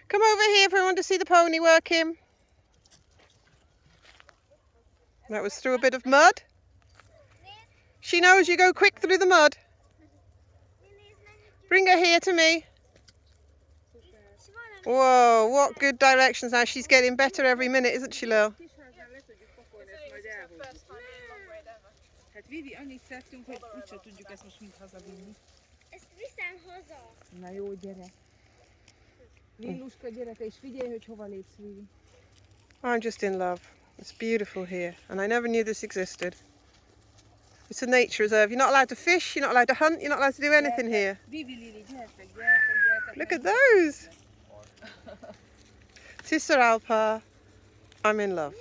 Come over here if we want to see the pony working. That was through a bit of mud. She knows you go quick through the mud. Bring her here to me. Whoa, what good directions now. She's getting better every minute, isn't she, Lil? Hát Vivi, annyit szedtünk, hogy úgyse tudjuk ezt most mind hazavinni. Ezt viszem haza. Na jó, gyere. Lilluska, gyere te is, figyelj, hogy hova lépsz, Vivi. I'm just in love. It's beautiful here, and I never knew this existed. It's a nature reserve. You're not allowed to fish, you're not allowed to hunt, you're not allowed to do anything here. Vivi, Lili, gyertek, gyertek. Look at those! Tiszaalpár. I'm in love.